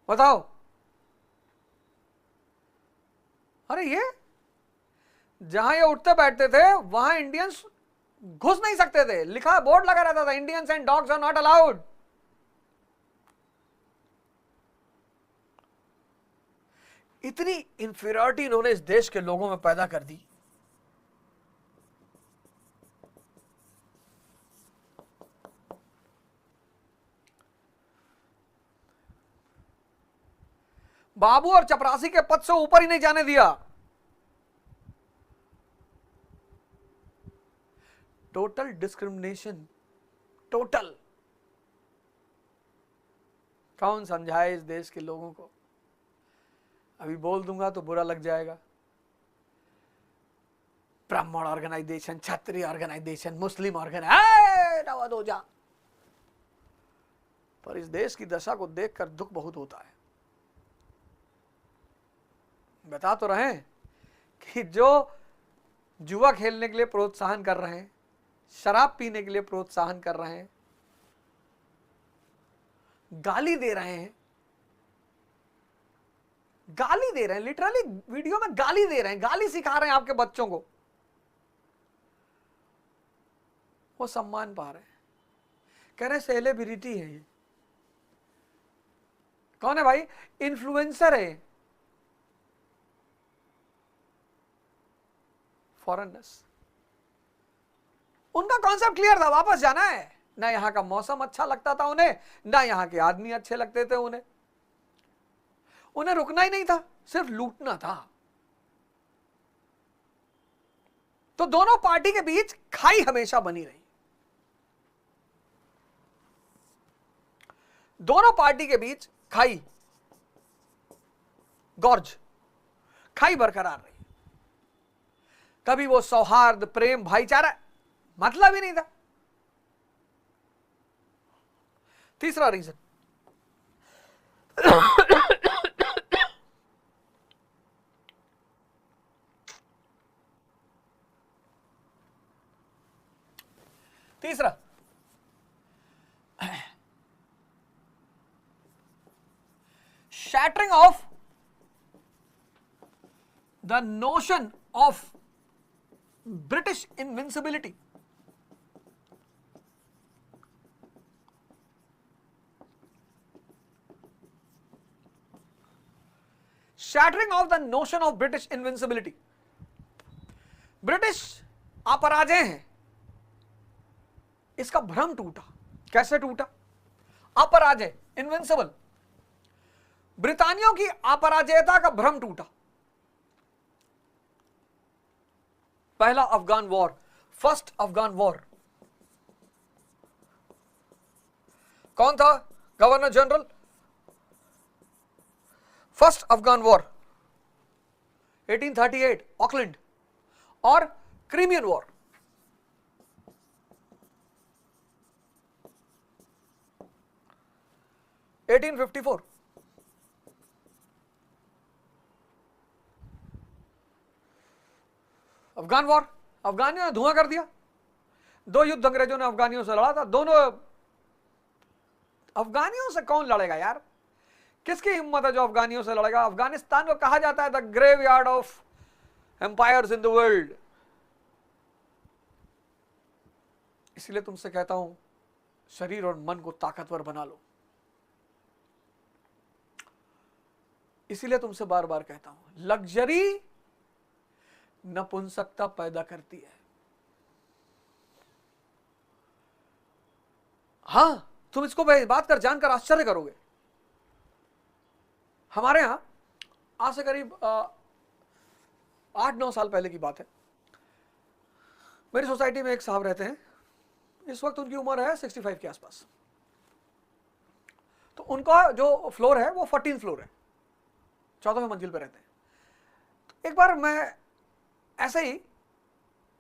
बताओ। अरे ये जहां ये उठते बैठते थे वहां इंडियंस घुस नहीं सकते थे, लिखा बोर्ड लगा रहता था, Indians and dogs are not allowed. इतनी इंफीरियरिटी इन्होंने इस देश के लोगों में पैदा कर दी। बाबू और चपरासी के पद से ऊपर ही नहीं जाने दिया। Total discrimination, total. कौन समझाए इस देश के लोगों को? अभी बोल दूंगा तो बुरा लग जाएगा। ब्राह्मण ऑर्गेनाइजेशन, क्षत्रिय ऑर्गेनाइजेशन, मुस्लिम ऑर्गेनाइजेशन, पर इस देश की दशा को देखकर दुख बहुत होता है। बता तो रहे हैं कि जो जुआ खेलने के लिए प्रोत्साहन कर रहे हैं, शराब पीने के लिए प्रोत्साहन कर रहे हैं, गाली दे रहे हैं, गाली दे रहे हैं, लिटरली वीडियो में गाली दे रहे हैं, गाली सिखा रहे हैं आपके बच्चों को, वो सम्मान पा रहे हैं। कह रहे सेलिब्रिटी है ये। कौन है भाई? इन्फ्लुएंसर है, फॉरेनर्स। उनका कॉन्सेप्ट क्लियर था, वापस जाना है। ना यहां का मौसम अच्छा लगता था उन्हें, ना यहां के आदमी अच्छे लगते थे उन्हें। उन्हें रुकना ही नहीं था, सिर्फ लूटना था। तो दोनों पार्टी के बीच खाई हमेशा बनी रही। दोनों पार्टी के बीच खाई, गॉर्ज, खाई बरकरार रही। कभी वो सौहार्द, प्रेम, भाईचारा मतलब ही नहीं था। तीसरा रीजन, तीसरा, shattering of the notion of British invincibility. Shattering of the notion of British invincibility. British अपराजय हैं, इसका भ्रम टूटा। कैसे टूटा? अपराजय, इनविंसिबल। ब्रितानियों की अपराजयता का भ्रम टूटा। पहला Afghan war, first Afghan war, कौन था governor general? First Afghan war 1838 Auckland, और क्रीमियन वॉर 1854। अफगान वॉर, अफगानियों ने धुआं कर दिया। दो युद्ध अंग्रेजों ने अफगानियों से लड़ा था, दोनों। अफगानियों से कौन लड़ेगा यार? किसकी हिम्मत है जो अफगानियों से लड़ेगा? अफगानिस्तान को कहा जाता है the graveyard of empires in the world. इसलिए तुमसे कहता हूं, शरीर और मन को ताकतवर बना लो। इसीलिए तुमसे बार बार कहता हूं, लग्जरी नपुंसकता पैदा करती है। हां, तुम इसको बात कर जानकर आश्चर्य करोगे। हमारे यहां आज से करीब 8-9 साल पहले की बात है। मेरी सोसाइटी में एक साहब रहते हैं, इस वक्त उनकी उम्र है 65 के आसपास। तो उनका जो फ्लोर है वो 14 फ्लोर है, 14वें मंजिल पे रहते हैं। तो एक बार मैं ऐसे ही,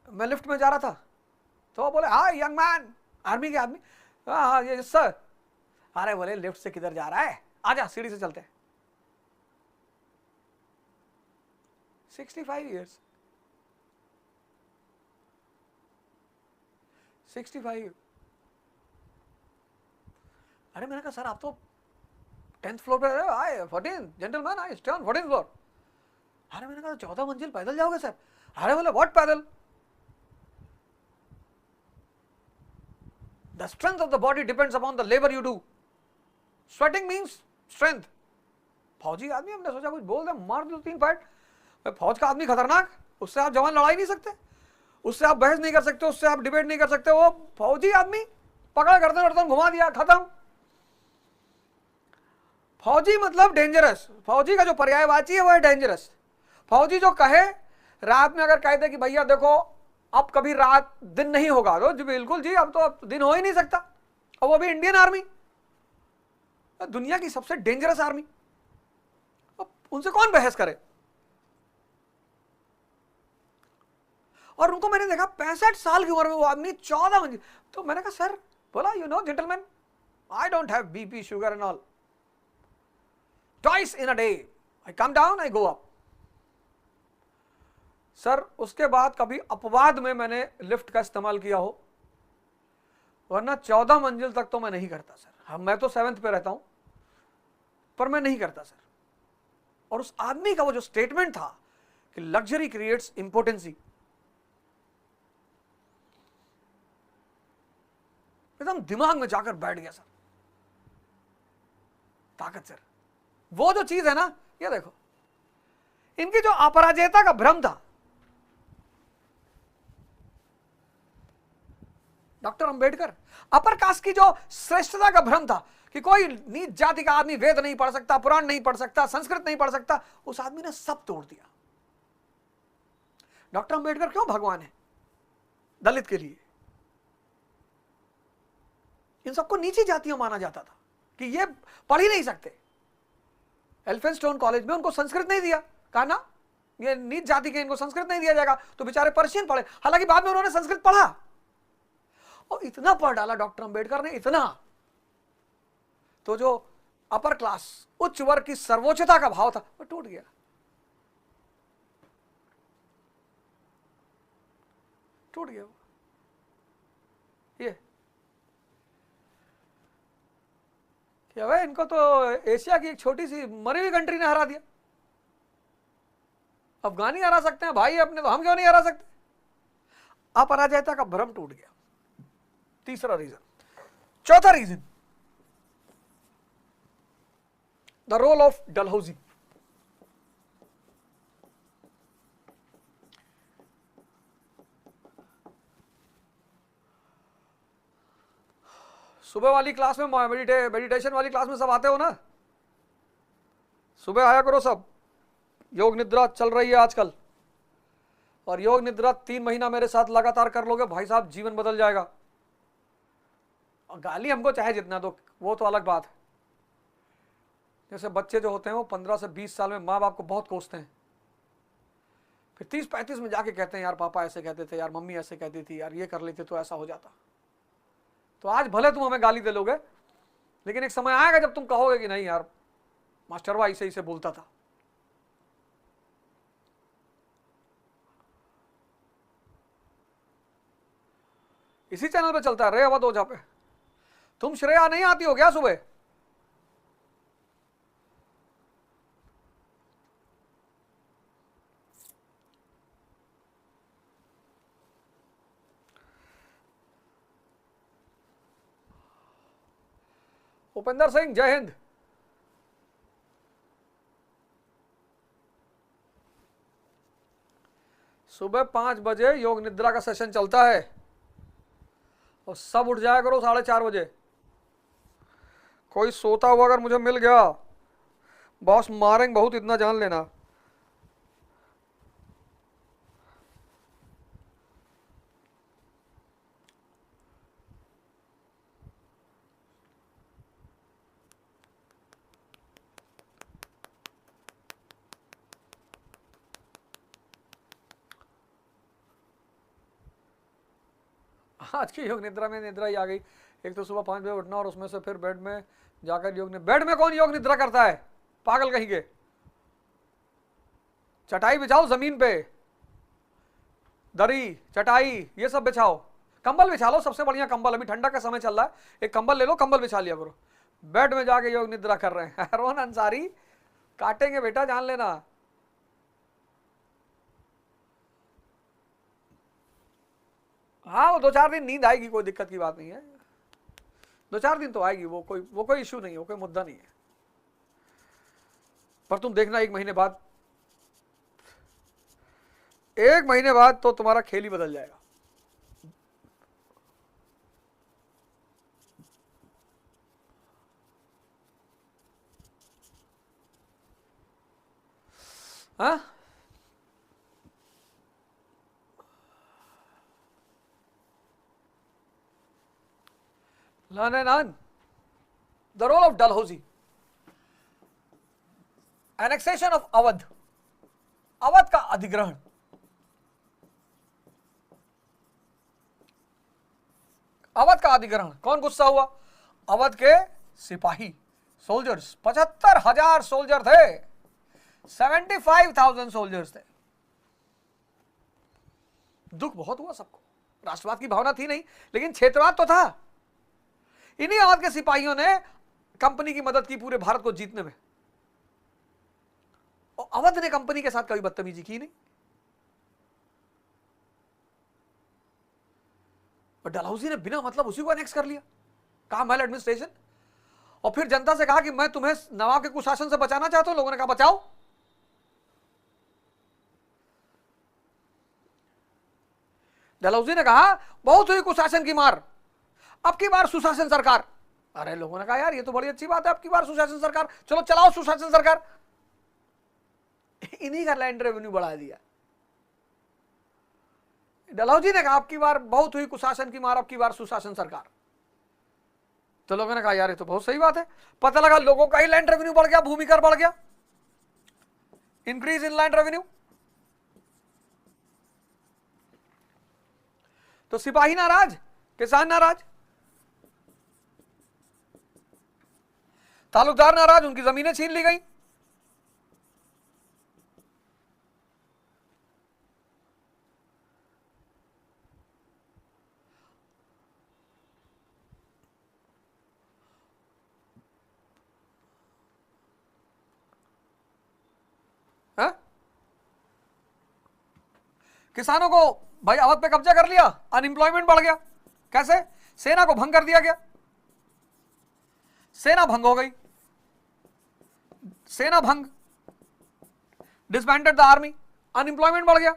मैं लिफ्ट में जा रहा था, तो वो बोले, हाँ यंग मैन, आर्मी के आदमी। हाँ हाँ ये सर। अरे बोले, लिफ्ट से किधर जा रहा है, आजा सीढ़ी से चलते हैं। 65 ईयर्स, 65। अरे मैंने कहा सर आप तो 10th फ्लोर पे, आए 14 gentleman, I stay on 14th floor. अरे मैंने कहा 14 मंजिल पैदल जाओगे सर? अरे बोले व्हाट पैदल? The strength of the body depends upon the labour you do. Sweating means strength. फौजी आदमी, हमने सोचा कुछ बोल दे, मार दो 3 पैट। फौज का आदमी खतरनाक, उससे आप जवान लड़ाई नहीं सकते, उससे आप बहस नहीं कर सकते, उससे आप डिबेट नहीं कर सकते। वो फौजी आदमी पकड़ा, गर्दन वर्दन घुमा दिया, खत्म। फौजी मतलब डेंजरस। फौजी का जो पर्यायवाची है वो है डेंजरस। फौजी जो कहे, रात में अगर कहते कि भैया देखो अब कभी रात दिन नहीं होगा, तो जी बिल्कुल जी, अब तो दिन हो ही नहीं सकता। और वो भी इंडियन आर्मी, दुनिया की सबसे डेंजरस आर्मी, अब उनसे कौन बहस करे? और उनको मैंने देखा 65 साल की उम्र में वो आदमी 14 मंजिल। तो मैंने कहा सर, बोला you know gentleman, I don't have BP sugar and all, twice in a day I come down, I go up. Sir उसके बाद कभी अपवाद में मैंने लिफ्ट का इस्तेमाल किया हो, वरना 14 मंजिल तक तो मैं नहीं करता सर। हाँ, मैं तो 7th पे रहता हूं, पर मैं नहीं करता सर। और उस आदमी का वो जो स्टेटमेंट था कि लग्जरी क्रिएट्स इंपोर्टेंसी, एकदम दिमाग में जाकर बैठ गया सर। ताकत सर, वो जो चीज है ना, ये देखो, इनकी जो अपराजेयता का भ्रम था, डॉक्टर अंबेडकर, अपर कास्ट की जो श्रेष्ठता का भ्रम था कि कोई नीच जाति का आदमी वेद नहीं पढ़ सकता, पुराण नहीं पढ़ सकता, संस्कृत नहीं पढ़ सकता, उस आदमी ने सब तोड़ दिया। डॉक्टर अंबेडकर क्यों भगवान है दलित के लिए? इन सबको नीची जातियां माना जाता था कि ये पढ़ ही नहीं सकते। एल्फिंस्टोन कॉलेज में उनको संस्कृत नहीं दिया, कहा ना ये नीच जाति के, इनको संस्कृत नहीं दिया जाएगा, तो बेचारे पर्शियन पढ़े। हालांकि बाद में उन्होंने संस्कृत पढ़ा और इतना पढ़ डाला डॉक्टर अंबेडकर ने, इतना, तो जो अपर क्लास, उच्च वर्ग की सर्वोच्चता का भाव था वो टूट गया, टूट गया। ये क्या भाई, इनको तो एशिया की एक छोटी सी मरी हुई कंट्री ने हरा दिया। अफगानी हरा सकते हैं भाई अपने, तो हम क्यों नहीं हरा सकते? अपराजयता का भ्रम टूट गया। तीसरा रीजन। चौथा reason, the role of Dalhousie. सुबह वाली क्लास में, मेडिटेशन वाली क्लास में सब आते हो ना? सुबह आया करो सब। योग निद्रा चल रही है आजकल, और योग निद्रा 3 महीना मेरे साथ लगातार कर लोगे भाई साहब, जीवन बदल जाएगा। और गाली हमको चाहे जितना दो, वो तो अलग बात है। जैसे बच्चे जो होते हैं वो 15 से 20 साल में माँ बाप को बहुत कोसते हैं, फिर 30-35 में जाके कहते हैं यार पापा ऐसे कहते थे, यार मम्मी ऐसे कहती थी, यार ये कर लेते तो ऐसा हो जाता। तो आज भले तुम हमें गाली दे लोगे, लेकिन एक समय आएगा जब तुम कहोगे कि नहीं यार मास्टरवा ऐसे ऐसे बोलता था। इसी चैनल पे चलता है रे अवध ओझा पे। तुम श्रेया नहीं आती हो क्या सुबह? उपेंद्र सिंह, जय हिंद। सुबह 5 बजे योग निद्रा का सेशन चलता है और सब उठ जाया करो 4:30 बजे। कोई सोता हुआ अगर मुझे मिल गया, बॉस मारेंगे बहुत, इतना जान लेना। आज की योग निद्रा में निद्रा ही आ गई। एक तो सुबह 5 बजे उठना और उसमें से फिर बेड में जाकर योग बेड में कौन योग निद्रा करता है? पागल कहीं के। चटाई बिछाओ जमीन पे, दरी चटाई ये सब बिछाओ, कंबल बिछा लो, सबसे बढ़िया कंबल, अभी ठंडा का समय चल रहा है, एक कंबल ले लो, कंबल बिछा लिया करो। बेड में जाके योग निद्रा कर रहे हैं। रोहन अंसारी काटेंगे बेटा, जान लेना। हाँ, वो 2-4 दिन नींद आएगी, कोई दिक्कत की बात नहीं है, 2-4 दिन तो आएगी, वो कोई इश्यू नहीं है, वो कोई मुद्दा नहीं है। पर तुम देखना 1 महीने बाद, 1 महीने बाद तो तुम्हारा खेल ही बदल जाएगा। हाँ, None. The role of Dalhousie. Annexation of Awadh. Awadh का अधिग्रहण। अवध का अधिग्रहण, कौन गुस्सा हुआ? अवध के सिपाही, सोल्जर्स। 75,000 सोल्जर थे, 75,000 सोल्जर्स थे। दुख बहुत हुआ सबको, राष्ट्रवाद की भावना थी नहीं, लेकिन क्षेत्रवाद तो था। इन्हीं अवध के सिपाहियों ने कंपनी की मदद की पूरे भारत को जीतने में, और अवध ने कंपनी के साथ कभी बदतमीजी की नहीं। और डलहौजी ने बिना मतलब उसी को एनेक्स कर लिया, कहा मैल एडमिनिस्ट्रेशन, और फिर जनता से कहा कि मैं तुम्हें नवाब के कुशासन से बचाना चाहता हूं। लोगों ने कहा बचाओ। डलहौजी ने कहा बहुत हुई कुशासन की मार, अब की बार सुशासन सरकार। अरे लोगों ने कहा यार ये तो बड़ी अच्छी बात है, अब की बार सुशासन सरकार, चलो चलाओ सुशासन सरकार। इन्हीं का लैंड रेवेन्यू बढ़ा दिया। डलहौजी ने कहा अब की बार बहुत हुई कुशासन की मार, अब की बार सुशासन सरकार। तो लोगों ने कहा यार ये तो बहुत सही बात है। पता लगा लोगों का ही लैंड रेवेन्यू बढ़ गया, भूमि कर बढ़ गया, इंक्रीज इन लैंड रेवेन्यू। तो सिपाही नाराज, किसान नाराज, तालुकदार नाराज, उनकी जमीनें छीन ली गई। है? किसानों को भाई अवध पे कब्जा कर लिया, अनएम्प्लॉयमेंट बढ़ गया। कैसे? सेना को भंग कर दिया गया, सेना भंग हो गई, सेना भंग, डिसबैंडेड द आर्मी, अनएम्प्लॉयमेंट बढ़ गया।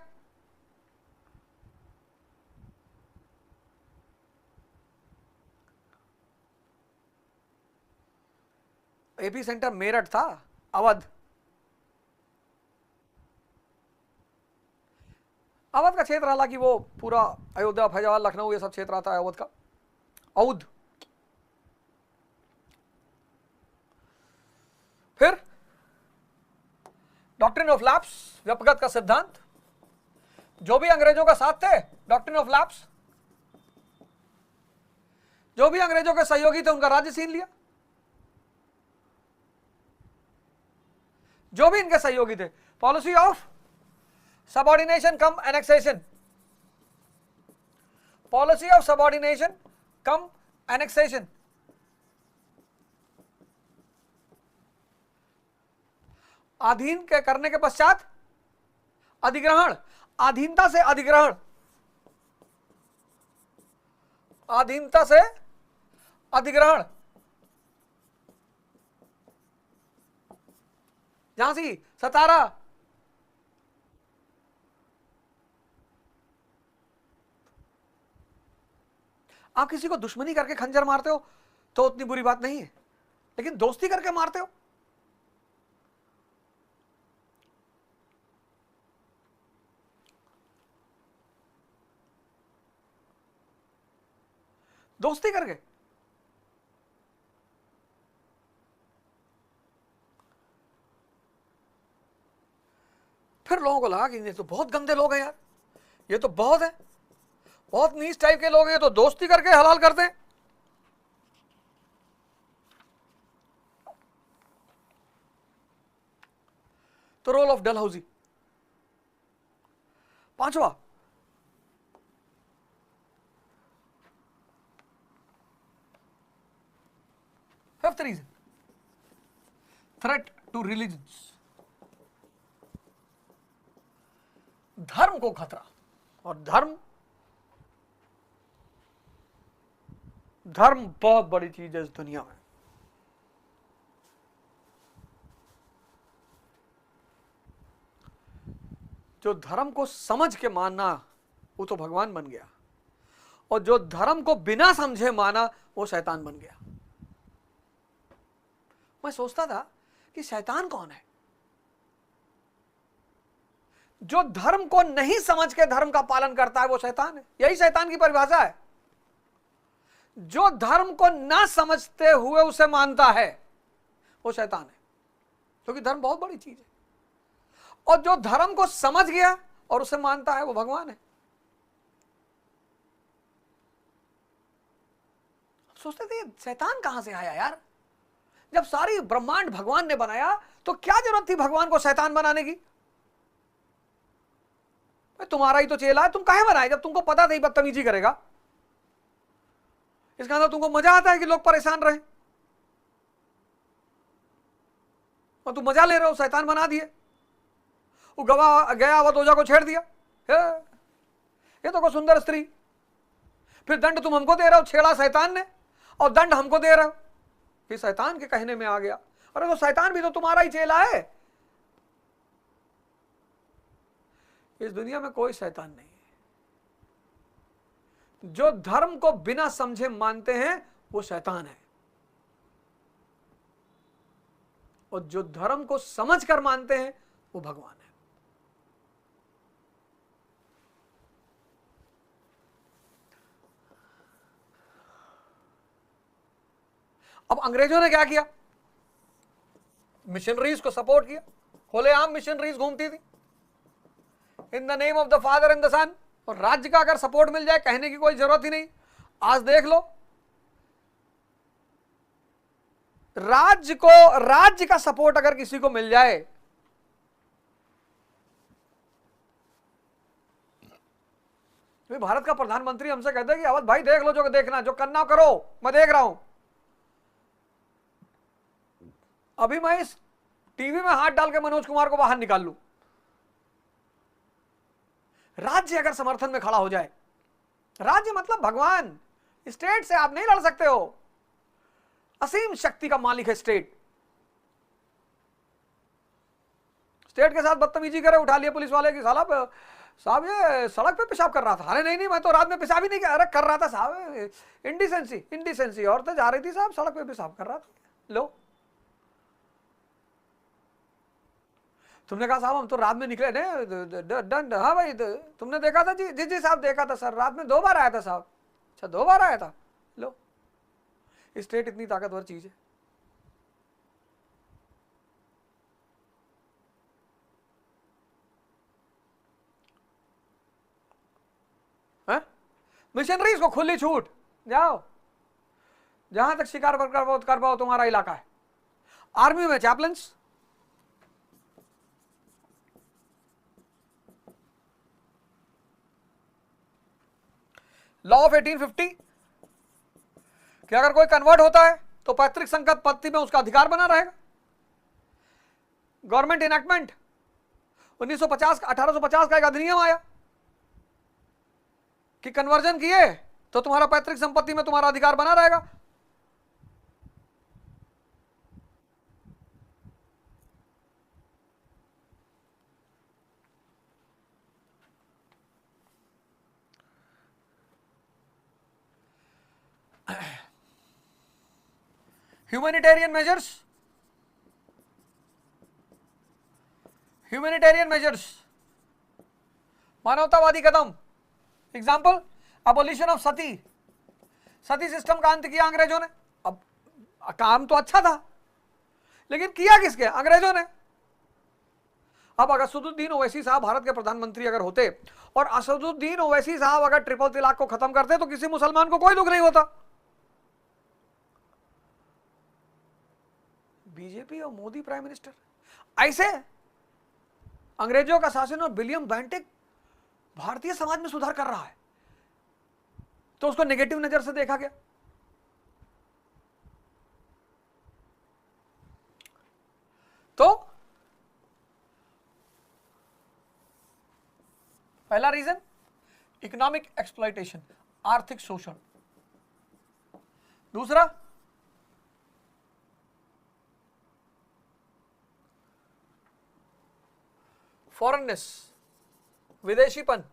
एपी सेंटर मेरठ था, अवध। अवध का क्षेत्र, हालांकि वो पूरा अयोध्या, फैजाबाद, लखनऊ ये सब क्षेत्र आता है अवध का, अवध। फिर डॉक्ट्रिन ऑफ लैप्स, व्यपगत का सिद्धांत। जो भी अंग्रेजों का साथ थे, डॉक्ट्रिन ऑफ लैप्स, जो भी अंग्रेजों के सहयोगी थे उनका राज्य छीन लिया। जो भी इनके सहयोगी थे, policy of subordination come annexation, policy of subordination come annexation. अधीन के करने के पश्चात अधिग्रहण, अधीनता से अधिग्रहण, अधीनता से अधिग्रहण। झांसी, सतारा, आप किसी को दुश्मनी करके खंजर मारते हो तो उतनी बुरी बात नहीं है, लेकिन दोस्ती करके मारते हो, दोस्ती करके। फिर लोगों को लगा कि ये तो बहुत गंदे लोग हैं यार, ये तो बहुत है, बहुत नीच टाइप के लोग हैं, ये तो दोस्ती करके हलाल करते हैं। तो रोल ऑफ डलहौजी। पांचवा, fifth reason, threat to religions, धर्म को खतरा। और धर्म बहुत बड़ी चीज है इस दुनिया में। जो धर्म को समझ के मानना वो तो भगवान बन गया, और जो धर्म को बिना समझे माना वो शैतान बन गया। मैं सोचता था कि शैतान कौन है? जो धर्म को नहीं समझ के धर्म का पालन करता है वो शैतान है। यही शैतान की परिभाषा है। जो धर्म को ना समझते हुए उसे मानता है वो शैतान है, क्योंकि धर्म बहुत बड़ी चीज है। और जो धर्म को समझ गया और उसे मानता है वो भगवान है। सोचते थे शैतान कहां से आया यार? जब सारी ब्रह्मांड भगवान ने बनाया तो क्या जरूरत थी भगवान को शैतान बनाने की? तुम्हारा ही तो चेला है, तुम काहे बनाए जब तुमको पता था ही बदतमीजी करेगा? इसका मतलब तुमको मजा आता है कि लोग परेशान रहे, और तुम मजा ले रहे हो, शैतान बना दिए। वो गया वदोजा को छेड़ दिया, ये तो कोई सुंदर स्त्री, फिर दंड तुम हमको दे रहे हो, छेड़ा शैतान ने और दंड हमको दे रहे हो। फिर शैतान के कहने में आ गया, अरे तो शैतान भी तो तुम्हारा ही चेला है। इस दुनिया में कोई शैतान नहीं है। जो धर्म को बिना समझे मानते हैं वो शैतान है, और जो धर्म को समझ कर मानते हैं वो भगवान है। अब अंग्रेजों ने क्या किया? मिशनरीज को सपोर्ट किया। खुलेआम मिशनरीज घूमती थी in the name of the father and the son, और राज्य का अगर सपोर्ट मिल जाए कहने की कोई जरूरत ही नहीं। आज देख लो, राज्य का सपोर्ट अगर किसी को मिल जाए, भारत का प्रधानमंत्री हमसे कहते हैं कि अवध भाई देख लो जो देखना, जो करना करो, मैं देख रहा हूं। अभी मैं इस टीवी में हाथ डाल के मनोज कुमार को बाहर निकाल लूं, राज्य अगर समर्थन में खड़ा हो जाए, राज्य मतलब भगवान, स्टेट से आप नहीं लड़ सकते हो। असीम शक्ति का मालिक है स्टेट। स्टेट के साथ बदतमीजी करे, उठा लिए पुलिस वाले की, साहब ये सड़क पे पेशाब कर रहा था। अरे नहीं मैं तो रात में पेशाब ही नहीं कर रहा था साहब, इंडिसेंसी औरतें जा रही थी साहब, सड़क पे पेशाब कर रहा था। लो, तुमने कहा साहब हम तो रात में निकले थे। हाँ भाई, तुमने देखा था? जी साहब देखा था सर, रात में 2 बार आया था साहब। अच्छा 2 बार आया था? लो, स्टेट इतनी ताकतवर चीज है। मिशनरीज को खुली छूट, जाओ जहां तक शिकार कर पाओ तुम्हारा इलाका है। आर्मी में चैपलन्स, लॉ ऑफ 1850 कि अगर कोई कन्वर्ट होता है तो पैतृक संपत्ति में उसका अधिकार बना रहेगा। गवर्नमेंट इनैक्टमेंट 1850 का एक अधिनियम आया कि कन्वर्जन किए तो तुम्हारा पैतृक संपत्ति में तुम्हारा अधिकार बना रहेगा। ह्यूमैनिटेरियन मेजर्स, मानवतावादी कदम। Example, abolition of sati system का अंत किया अंग्रेजों ने। अब काम तो अच्छा था, लेकिन किया किसके? अंग्रेजों ने। अब अगर असदुद्दीन ओवैसी साहब भारत के प्रधानमंत्री अगर होते और असदुद्दीन ओवैसी साहब अगर ट्रिपल तलाक को खत्म करते तो किसी मुसलमान को कोई दुख नहीं होता। बीजेपी और मोदी प्राइम मिनिस्टर, ऐसे अंग्रेजों का शासन और विलियम बेंटिक भारतीय समाज में सुधार कर रहा है तो उसको नेगेटिव नजर से देखा गया। तो पहला रीजन इकोनॉमिक एक्सप्लॉयटेशन, आर्थिक शोषण। दूसरा फॉरेननेस, विदेशीपन।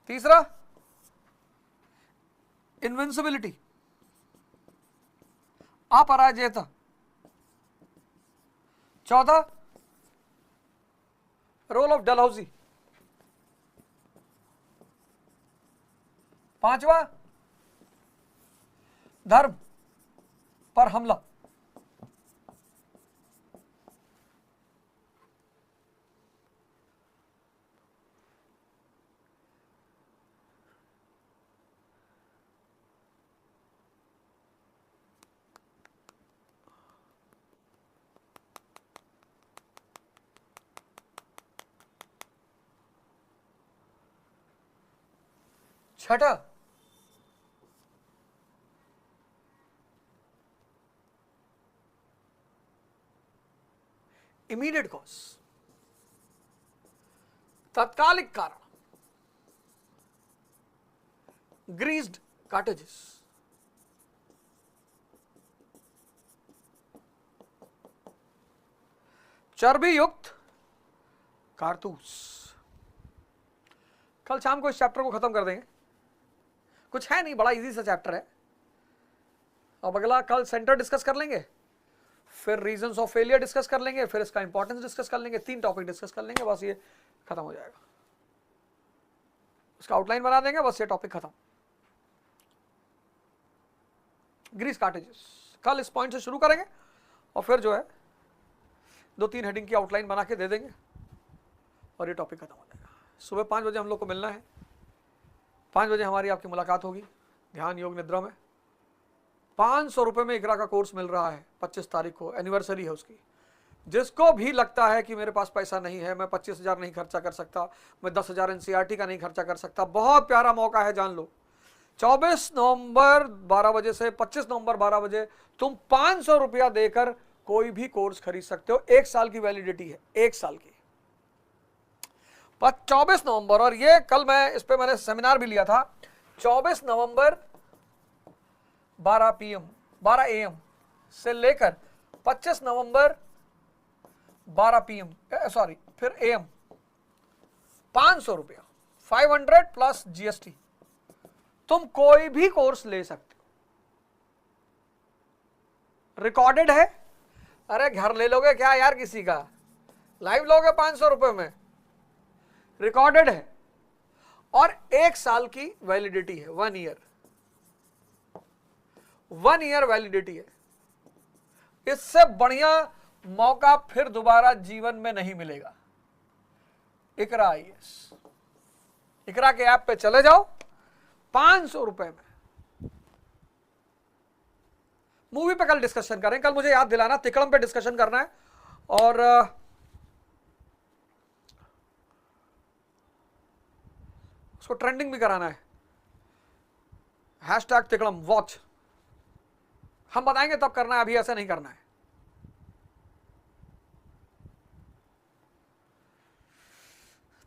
तीसरा इनविंसिबिलिटी, अपराजयता। चौथा रोल ऑफ डलहौजी। पांचवा धर्म पर हमला। छठा इमीडिएट कॉज, तत्कालिक कारण, ग्रीस्ड कार्टेजेस। चर्बी युक्त कारतूस। कल शाम को इस चैप्टर को खत्म कर देंगे, कुछ है नहीं, बड़ा इजी सा चैप्टर है। अब अगला कल सेंटर डिस्कस कर लेंगे, फिर रीजंस ऑफ फेलियर डिस्कस कर लेंगे, फिर इसका इंपॉर्टेंस डिस्कस कर लेंगे, 3 टॉपिक डिस्कस कर लेंगे, बस ये खत्म हो जाएगा। उसका आउटलाइन बना देंगे, बस ये टॉपिक खत्म। ग्रीस कार्टेजेस कल इस पॉइंट से शुरू करेंगे और फिर जो है 2-3 हेडिंग की आउटलाइन बना के दे देंगे और ये टॉपिक खत्म हो जाएगा। सुबह 5 बजे हम लोग को मिलना है, 5 बजे हमारी आपकी मुलाकात होगी ध्यान योग निद्रा में। 500 रुपये में इकरा का कोर्स मिल रहा है, 25 तारीख को एनिवर्सरी है उसकी। जिसको भी लगता है कि मेरे पास पैसा नहीं है, मैं 25,000 नहीं खर्चा कर सकता, मैं 10,000 NCERT का नहीं खर्चा कर सकता, बहुत प्यारा मौका है, जान लो। 24 नवंबर 12 बजे से 25 नवंबर 12 बजे तुम 500 रुपया देकर कोई भी कोर्स खरीद सकते हो। 1 साल की वैलिडिटी है, 1 साल की। 24 नवंबर, और ये कल मैं इस पे मैंने सेमिनार भी लिया था। 24 नवंबर 12 PM 12 AM से लेकर 25 नवंबर 12 PM सॉरी फिर AM 500 रुपया, 500 प्लस GST, तुम कोई भी कोर्स ले सकते हो। रिकॉर्डेड है। अरे घर ले लोगे क्या यार किसी का, लाइव लोगे 500 रुपए में, रिकॉर्डेड है और 1 साल की वैलिडिटी है, 1 ईयर, 1 ईयर वैलिडिटी है। इससे बढ़िया मौका फिर दोबारा जीवन में नहीं मिलेगा। इकरा IAS, इकरा के ऐप पे चले जाओ, 500 रुपए में। मूवी पे कल डिस्कशन करें, कल मुझे याद दिलाना, तिकड़म पे डिस्कशन करना है और उसको ट्रेंडिंग भी कराना है। #तिकड़म वॉच, हम बताएंगे तब करना है, अभी ऐसे नहीं करना है।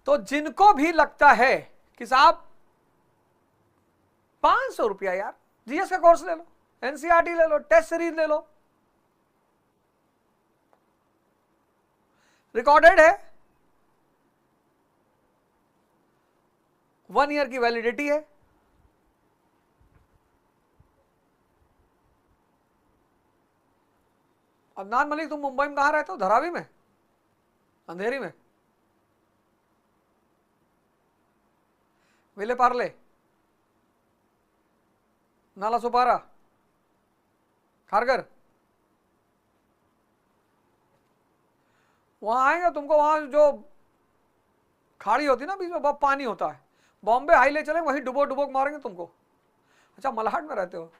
तो जिनको भी लगता है कि साहब 500 रुपया यार, GS का कोर्स ले लो, NCERT ले लो, टेस्ट सीरीज ले लो, रिकॉर्डेड है, 1 ईयर की वैलिडिटी है। अदनान मलिक, तुम मुंबई में कहां रहते हो? धारावी में, अंधेरी में, विले पार्ले, नाला सुपारा, खारगर, वहां आएगा तुमको, वहां जो खाड़ी होती है ना बीच में, बहुत पानी होता है, बॉम्बे हाई ले चले, वहीं डुबो डुबो मारेंगे तुमको। अच्छा मलाहट में रहते हो?